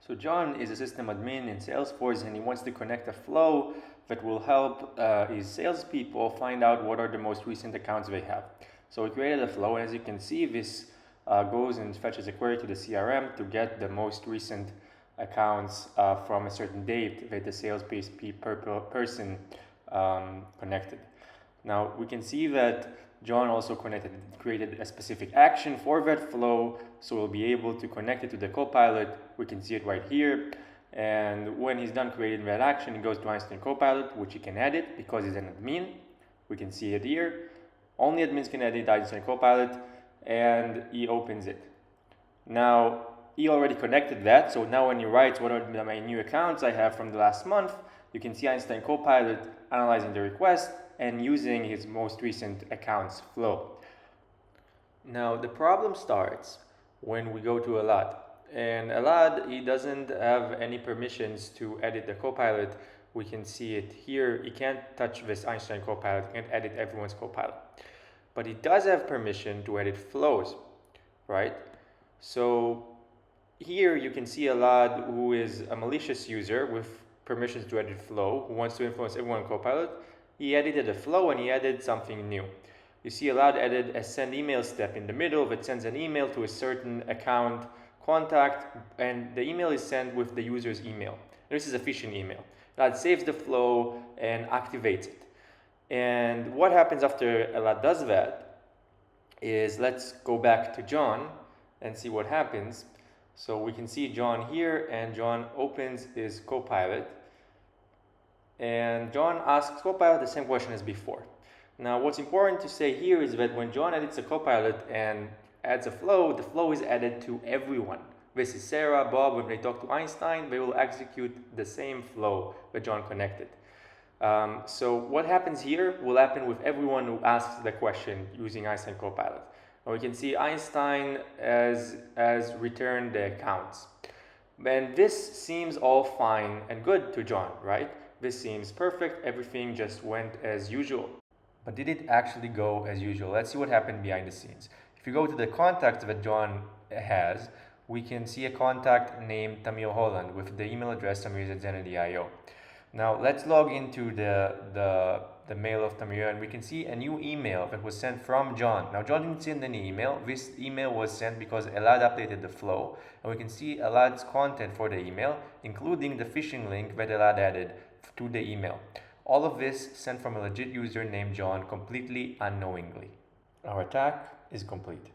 So John is a system admin in Salesforce, and he wants to connect a flow that will help his salespeople find out what are the most recent accounts they have. So he created a flow, and as you can see, this goes and fetches a query to the CRM to get the most recent accounts from a certain date that the sales person connected. Now we can see that John also created a specific action for that flow, so we'll be able to connect it to the Copilot. We can see it right here. And when he's done creating that action, he goes to Einstein Copilot, which he can edit because he's an admin. We can see it here. Only admins can edit Einstein Copilot, and he opens it. Now, he already connected that, so now when he writes what are my new accounts I have from the last month, you can see Einstein Copilot analyzing the request and using his most recent accounts flow. Now the problem starts when we go to Elad. And Elad, he doesn't have any permissions to edit the Copilot. We can see it here. He can't touch this Einstein Copilot, he can't edit everyone's Copilot. But he does have permission to edit flows, right? So here you can see Elad, who is a malicious user with permissions to edit flow, who wants to influence everyone in Copilot. He edited a flow and he added something new. You see Elad added a send email step in the middle that sends an email to a certain account contact, and the email is sent with the user's email. This is a phishing email. Elad saves the flow and activates it. And what happens after Elad does that is, let's go back to John and see what happens. So we can see John here, and John opens his Copilot. And John asks Copilot the same question as before. Now what's important to say here is that when John edits a Copilot and adds a flow, the flow is added to everyone. This is Sarah, Bob, when they talk to Einstein, they will execute the same flow that John connected. So what happens here will happen with everyone who asks the question using Einstein Copilot. And we can see Einstein has returned the accounts. And this seems all fine and good to John, right? This seems perfect, everything just went as usual. But did it actually go as usual? Let's see what happened behind the scenes. If you go to the contacts that John has, we can see a contact named Tamir Holland with the email address tamir@zenity.io. Now let's log into the mail of Tamir, and we can see a new email that was sent from John. Now John didn't send any email. This email was sent because Elad updated the flow, and we can see Elad's content for the email, including the phishing link that Elad added to the email. All of this sent from a legit user named John, completely unknowingly. Our attack is complete.